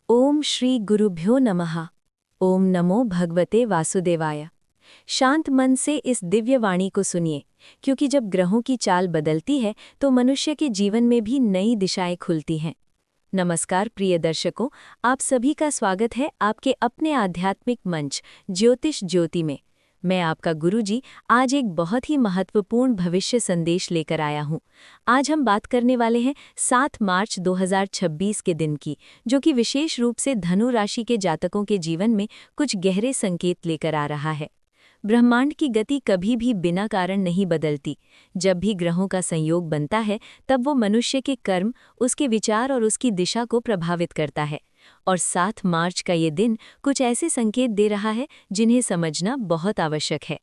ओम श्री गुरुभ्यो नमः। ओम नमो भगवते वासुदेवाय। शांत मन से इस दिव्य वाणी को सुनिए, क्योंकि जब ग्रहों की चाल बदलती है तो मनुष्य के जीवन में भी नई दिशाएं खुलती हैं। नमस्कार प्रिय दर्शकों, आप सभी का स्वागत है आपके अपने आध्यात्मिक मंच ज्योतिष ज्योति में। मैं आपका गुरुजी आज एक बहुत ही महत्वपूर्ण भविष्य संदेश लेकर आया हूं। आज हम बात करने वाले हैं 7 मार्च 2026 के दिन की, जो कि विशेष रूप से धनु राशि के जातकों के जीवन में कुछ गहरे संकेत लेकर आ रहा है। ब्रह्मांड की गति कभी भी बिना कारण नहीं बदलती। जब भी ग्रहों का संयोग बनता है तब वो मनुष्य के कर्म, उसके विचार और उसकी दिशा को प्रभावित करता है। और 7 मार्च का ये दिन कुछ ऐसे संकेत दे रहा है जिन्हें समझना बहुत आवश्यक है।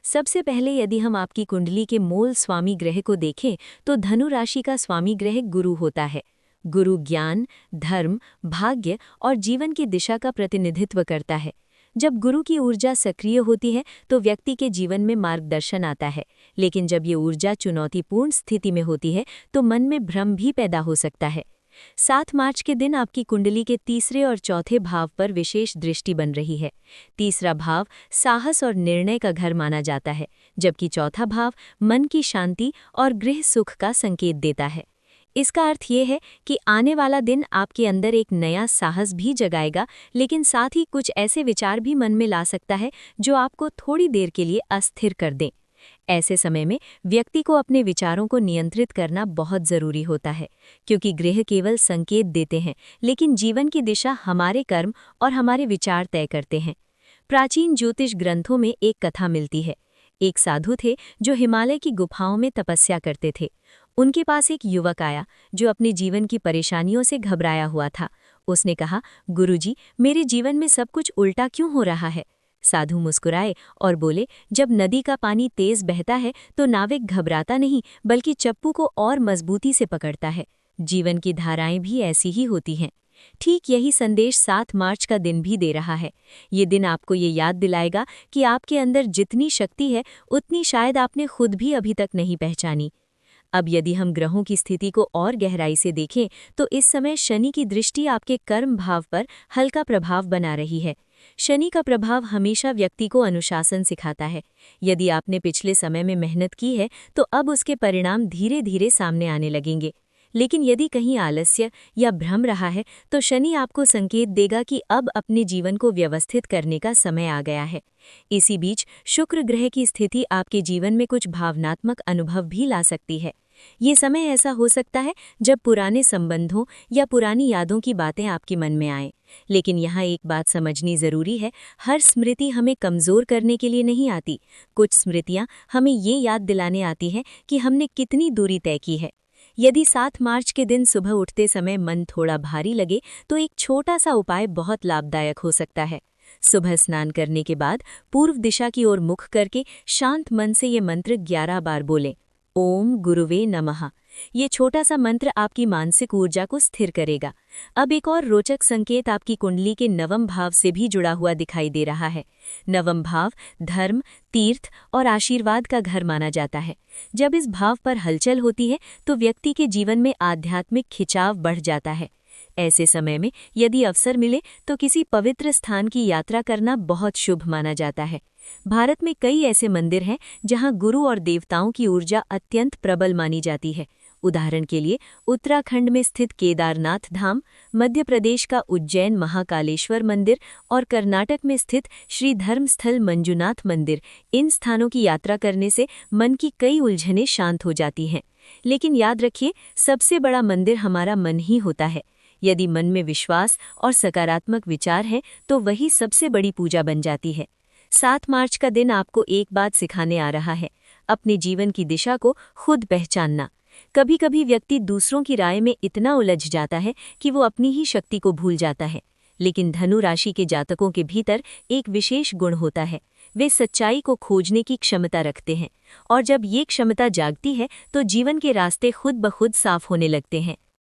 सबसे पहले यदि हम आपकी कुंडली के मूल स्वामी ग्रह को देखें तो धनु राशि का स्वामी ग्रह गुरु होता है। गुरु ज्ञान, धर्म, भाग्य और जीवन की दिशा का प्रतिनिधित्व करता है। जब गुरु की ऊर्जा सक्रिय होती है तो व्यक्ति के जीवन में मार्गदर्शन आता है, लेकिन जब ये ऊर्जा चुनौतीपूर्ण स्थिति में होती है तो मन में भ्रम भी पैदा हो सकता है। 7 मार्च के दिन आपकी कुंडली के तीसरे और चौथे भाव पर विशेष दृष्टि बन रही है। तीसरा भाव साहस और निर्णय का घर माना जाता है, जबकि चौथा भाव मन की शांति और गृह सुख का संकेत देता है। इसका अर्थ ये है कि आने वाला दिन आपके अंदर एक नया साहस भी जगाएगा, लेकिन साथ ही कुछ ऐसे विचार भी मन में ला सकता है जो आपको थोड़ी देर के लिए अस्थिर कर दें। ऐसे समय में व्यक्ति को अपने विचारों को नियंत्रित करना बहुत ज़रूरी होता है, क्योंकि ग्रह केवल संकेत देते हैं, लेकिन जीवन की दिशा हमारे कर्म और हमारे विचार तय करते हैं। प्राचीन ज्योतिष ग्रंथों में एक कथा मिलती है। एक साधु थे जो हिमालय की गुफाओं में तपस्या करते थे। उनके पास एक युवक आया जो अपने जीवन की परेशानियों से घबराया हुआ था। उसने कहा, गुरुजी, मेरे जीवन में सब कुछ उल्टा क्यों हो रहा है? साधु मुस्कुराए और बोले, जब नदी का पानी तेज बहता है तो नाविक घबराता नहीं बल्कि चप्पू को और मजबूती से पकड़ता है। जीवन की धाराएं भी ऐसी ही होती हैं। ठीक यही संदेश 7 मार्च का दिन भी दे रहा है। ये दिन आपको ये याद दिलाएगा कि आपके अंदर जितनी शक्ति है उतनी शायद आपने खुद भी अभी तक नहीं पहचानी। अब यदि हम ग्रहों की स्थिति को और गहराई से देखें तो इस समय शनि की दृष्टि आपके कर्म भाव पर हल्का प्रभाव बना रही है। शनि का प्रभाव हमेशा व्यक्ति को अनुशासन सिखाता है। यदि आपने पिछले समय में मेहनत की है तो अब उसके परिणाम धीरे धीरे सामने आने लगेंगे। लेकिन यदि कहीं आलस्य या भ्रम रहा है तो शनि आपको संकेत देगा कि अब अपने जीवन को व्यवस्थित करने का समय आ गया है। इसी बीच शुक्र ग्रह की स्थिति आपके जीवन में कुछ भावनात्मक अनुभव भी ला सकती है। ये समय ऐसा हो सकता है जब पुराने संबंधों या पुरानी यादों की बातें आपके मन में आएं। लेकिन यहाँ एक बात समझनी ज़रूरी है, हर स्मृति हमें कमज़ोर करने के लिए नहीं आती। कुछ स्मृतियाँ हमें ये याद दिलाने आती हैं कि हमने कितनी दूरी तय की है। यदि 7 मार्च के दिन सुबह उठते समय मन थोड़ा भारी लगे तो एक छोटा सा उपाय बहुत लाभदायक हो सकता है। सुबह स्नान करने के बाद पूर्व दिशा की ओर मुख करके शांत मन से ये मंत्र 11 बार बोलें, ओम गुरुवे नमः। ये छोटा सा मंत्र आपकी मानसिक ऊर्जा को स्थिर करेगा। अब एक और रोचक संकेत आपकी कुंडली के नवम भाव से भी जुड़ा हुआ दिखाई दे रहा है। नवम भाव धर्म, तीर्थ और आशीर्वाद का घर माना जाता है। जब इस भाव पर हलचल होती है तो व्यक्ति के जीवन में आध्यात्मिक खिंचाव बढ़ जाता है। ऐसे समय में यदि अवसर मिले तो किसी पवित्र स्थान की यात्रा करना बहुत शुभ माना जाता है। भारत में कई ऐसे मंदिर हैं जहां गुरु और देवताओं की ऊर्जा अत्यंत प्रबल मानी जाती है। उदाहरण के लिए उत्तराखंड में स्थित केदारनाथ धाम, मध्य प्रदेश का उज्जैन महाकालेश्वर मंदिर और कर्नाटक में स्थित श्री धर्मस्थल मंजुनाथ मंदिर। इन स्थानों की यात्रा करने से मन की कई उलझनें शांत हो जाती हैं। लेकिन याद रखिए, सबसे बड़ा मंदिर हमारा मन ही होता है। यदि मन में विश्वास और सकारात्मक विचार है तो वही सबसे बड़ी पूजा बन जाती है। 7 मार्च का दिन आपको एक बात सिखाने आ रहा है, अपने जीवन की दिशा को खुद पहचानना। कभी कभी व्यक्ति दूसरों की राय में इतना उलझ जाता है कि वो अपनी ही शक्ति को भूल जाता है। लेकिन धनु राशि के जातकों के भीतर एक विशेष गुण होता है, वे सच्चाई को खोजने की क्षमता रखते हैं। और जब ये क्षमता जागती है तो जीवन के रास्ते खुद ब खुद साफ होने लगते हैं।